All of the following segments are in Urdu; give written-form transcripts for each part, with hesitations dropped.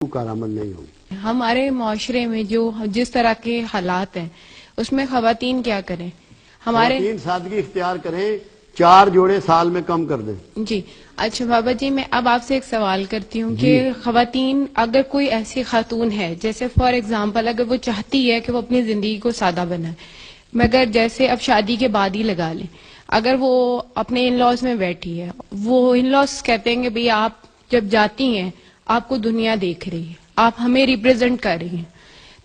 کارآمد نہیں ہوگی۔ ہمارے معاشرے میں جو جس طرح کے حالات ہیں اس میں خواتین کیا کریں؟ ہمارے خواتین سادگی اختیار کریں، 4 جوڑے سال میں کم کر دیں۔ جی اچھا بابا جی، میں اب آپ سے ایک سوال کرتی ہوں کہ خواتین، اگر کوئی ایسی خاتون ہے جیسے فار ایگزامپل اگر وہ چاہتی ہے کہ وہ اپنی زندگی کو سادہ بنائے، مگر جیسے اب شادی کے بعد ہی لگا لیں، اگر وہ اپنے ان لاز میں بیٹھی ہے، وہ ان لاز کہتے ہیں کہ بھئی آپ جب جاتی ہیں آپ کو دنیا دیکھ رہی ہے، آپ ہمیں ریپرزینٹ کر رہی ہیں،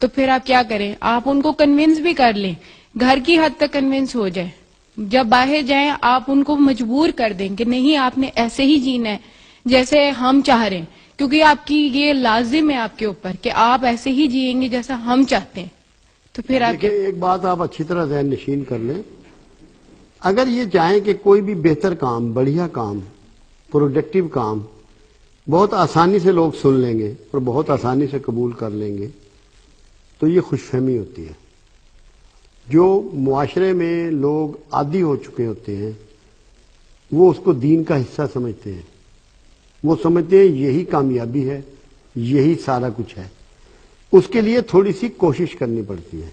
تو پھر آپ کیا کریں؟ آپ ان کو کنونس بھی کر لیں، گھر کی حد تک کنونس ہو جائے، جب باہر جائیں آپ ان کو مجبور کر دیں کہ نہیں آپ نے ایسے ہی جینا ہے جیسے ہم چاہ رہے ہیں، کیونکہ آپ کی یہ لازم ہے آپ کے اوپر کہ آپ ایسے ہی جئیں گے جیسا ہم چاہتے ہیں، تو پھر آپ دیکھیں ایک بات آپ اچھی طرح ذہن نشین کر لیں، اگر یہ چاہیں کہ کوئی بھی بہتر کام، بڑھیا کام، پروڈکٹیو کام بہت آسانی سے لوگ سن لیں گے اور بہت آسانی سے قبول کر لیں گے، تو یہ خوش فہمی ہوتی ہے۔ جو معاشرے میں لوگ عادی ہو چکے ہوتے ہیں وہ اس کو دین کا حصہ سمجھتے ہیں، وہ سمجھتے ہیں یہی کامیابی ہے، یہی سارا کچھ ہے، اس کے لیے تھوڑی سی کوشش کرنی پڑتی ہے۔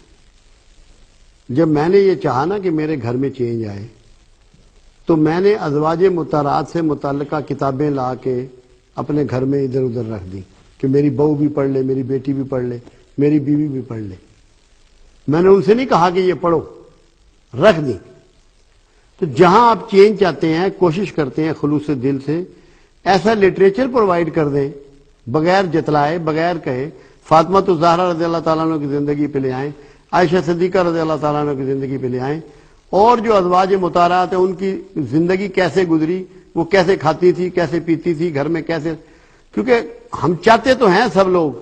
جب میں نے یہ چاہا نا کہ میرے گھر میں چینج آئے، تو میں نے ازواج مطہرات سے متعلقہ کتابیں لا کے اپنے گھر میں ادھر ادھر رکھ دی کہ میری بہو بھی پڑھ لے، میری بیٹی بھی پڑھ لے، میری بیوی بھی پڑھ لے۔ میں نے ان سے نہیں کہا کہ یہ پڑھو، رکھ دی۔ تو جہاں آپ چینج چاہتے ہیں، کوشش کرتے ہیں خلوص دل سے، ایسا لٹریچر پرووائڈ کر دیں بغیر جتلائے، بغیر کہے۔ فاطمہ الزہرا رضی اللہ تعالیٰ عنہ کی زندگی پہ لے آئیں، عائشہ صدیقہ رضی اللہ تعالیٰ عنہ کی زندگی پہ لے آئیں، اور جو ازواج مطہرات ہیں ان کی زندگی کیسے گزری، وہ کیسے کھاتی تھی، کیسے پیتی تھی، گھر میں کیسے، کیونکہ ہم چاہتے تو ہیں سب لوگ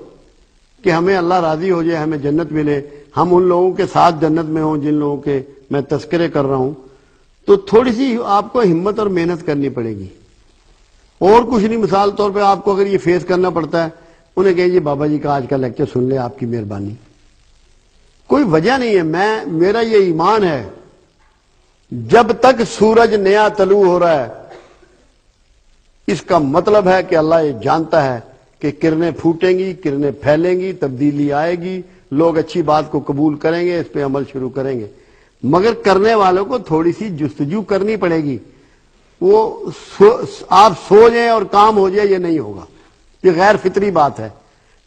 کہ ہمیں اللہ راضی ہو جائے، ہمیں جنت ملے، ہم ان لوگوں کے ساتھ جنت میں ہوں جن لوگوں کے میں تذکرے کر رہا ہوں۔ تو تھوڑی سی آپ کو ہمت اور محنت کرنی پڑے گی، اور کچھ نہیں۔ مثال طور پہ آپ کو اگر یہ فیس کرنا پڑتا ہے، انہیں کہیں جی بابا جی کا آج کا لیکچر سن لے، آپ کی مہربانی، کوئی وجہ نہیں ہے۔ میرا یہ ایمان ہے، جب تک سورج نیا طلوع ہو رہا ہے اس کا مطلب ہے کہ اللہ یہ جانتا ہے کہ کرنیں پھوٹیں گی، کرنیں پھیلیں گی، تبدیلی آئے گی، لوگ اچھی بات کو قبول کریں گے، اس پہ عمل شروع کریں گے، مگر کرنے والوں کو تھوڑی سی جستجو کرنی پڑے گی۔ وہ آپ سو جائیں اور کام ہو جائے، یہ نہیں ہوگا، یہ غیر فطری بات ہے۔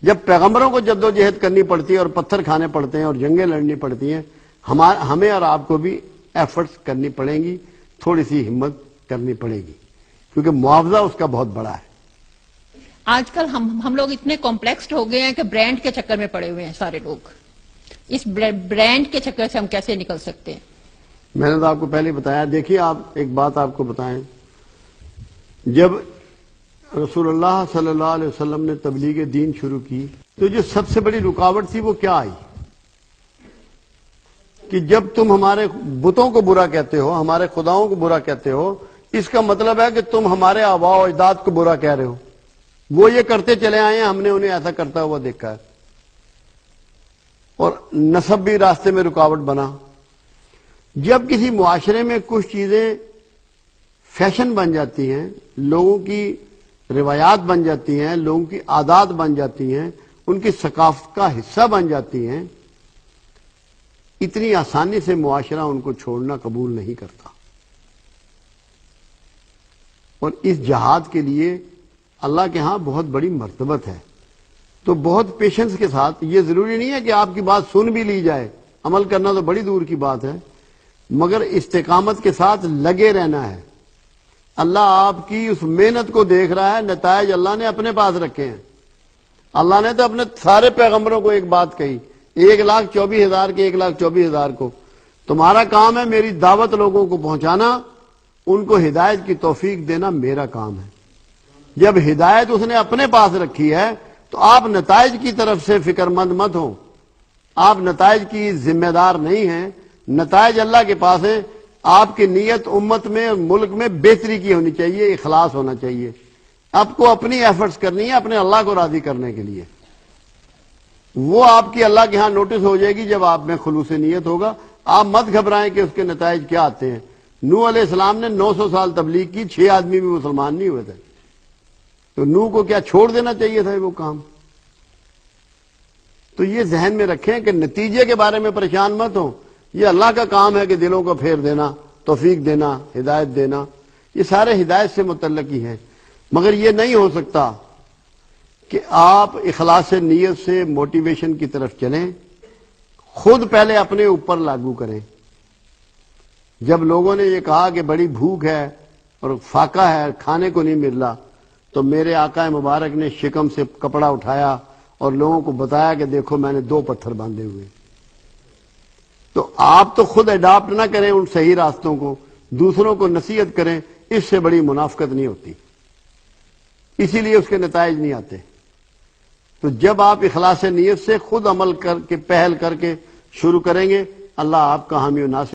جب پیغمبروں کو جدوجہد کرنی پڑتی ہے اور پتھر کھانے پڑتے ہیں اور جنگیں لڑنی پڑتی ہیں، ہمیں اور آپ کو بھی ایفرٹس کرنی پڑیں گی، تھوڑی سی ہمت کرنی پڑے گی، کیونکہ معاوضہ اس کا بہت بڑا ہے۔ آج کل ہم لوگ اتنے کمپلیکسڈ ہو گئے ہیں کہ برانڈ کے چکر میں پڑے ہوئے ہیں سارے لوگ۔ اس برانڈ کے چکر سے ہم کیسے نکل سکتے ہیں؟ میں نے تو آپ کو پہلے بتایا۔ دیکھیے آپ ایک بات آپ کو بتائیں، جب رسول اللہ صلی اللہ علیہ وسلم نے تبلیغ دین شروع کی تو جو سب سے بڑی رکاوٹ تھی وہ کیا آئی؟ کہ جب تم ہمارے بتوں کو برا کہتے ہو، ہمارے خداؤں کو برا کہتے ہو، اس کا مطلب ہے کہ تم ہمارے آباء و اجداد کو برا کہہ رہے ہو، وہ یہ کرتے چلے آئے ہیں، ہم نے انہیں ایسا کرتا ہوا دیکھا ہے، اور نسب بھی راستے میں رکاوٹ بنا۔ جب کسی معاشرے میں کچھ چیزیں فیشن بن جاتی ہیں، لوگوں کی روایات بن جاتی ہیں، لوگوں کی عادات بن جاتی ہیں، ان کی ثقافت کا حصہ بن جاتی ہیں، اتنی آسانی سے معاشرہ ان کو چھوڑنا قبول نہیں کرتا۔ اور اس جہاد کے لیے اللہ کے ہاں بہت بڑی مرتبت ہے، تو بہت پیشنس کے ساتھ، یہ ضروری نہیں ہے کہ آپ کی بات سن بھی لی جائے، عمل کرنا تو بڑی دور کی بات ہے، مگر استقامت کے ساتھ لگے رہنا ہے۔ اللہ آپ کی اس محنت کو دیکھ رہا ہے، نتائج اللہ نے اپنے پاس رکھے ہیں۔ اللہ نے تو اپنے سارے پیغمبروں کو ایک بات کہی، 1,24,000 کے 1,24,000 کو، تمہارا کام ہے میری دعوت لوگوں کو پہنچانا، ان کو ہدایت کی توفیق دینا میرا کام ہے۔ جب ہدایت اس نے اپنے پاس رکھی ہے تو آپ نتائج کی طرف سے فکر مند مت ہوں، آپ نتائج کی ذمہ دار نہیں ہیں، نتائج اللہ کے پاس ہیں۔ آپ کی نیت امت میں، ملک میں بہتری کی ہونی چاہیے، اخلاص ہونا چاہیے، آپ کو اپنی ایفرٹس کرنی ہے اپنے اللہ کو راضی کرنے کے لیے، وہ آپ کی اللہ کے ہاں نوٹس ہو جائے گی جب آپ میں خلوص نیت ہوگا۔ آپ مت گھبرائیں کہ اس کے نتائج کیا آتے ہیں۔ نوح علیہ السلام نے 900 سال تبلیغ کی، 6 آدمی بھی مسلمان نہیں ہوئے تھے، تو نوح کو کیا چھوڑ دینا چاہیے تھا وہ کام؟ تو یہ ذہن میں رکھیں کہ نتیجے کے بارے میں پریشان مت ہوں. یہ اللہ کا کام ہے کہ دلوں کو پھیر دینا، توفیق دینا، ہدایت دینا، یہ سارے ہدایت سے متعلق ہی ہیں. مگر یہ نہیں ہو سکتا کہ آپ اخلاص نیت سے موٹیویشن کی طرف چلیں، خود پہلے اپنے اوپر لاگو کریں. جب لوگوں نے یہ کہا کہ بڑی بھوک ہے اور فاقہ ہے، کھانے کو نہیں مل رہا، تو میرے آقا مبارک نے شکم سے کپڑا اٹھایا اور لوگوں کو بتایا کہ دیکھو میں نے 2 پتھر باندھے ہوئے. تو آپ تو خود اڈاپٹ نہ کریں ان صحیح راستوں کو، دوسروں کو نصیحت کریں، اس سے بڑی منافقت نہیں ہوتی، اسی لیے اس کے نتائج نہیں آتے. تو جب آپ اخلاص نیت سے خود عمل کر کے، پہل کر کے شروع کریں گے، اللہ آپ کا حامی و ناصر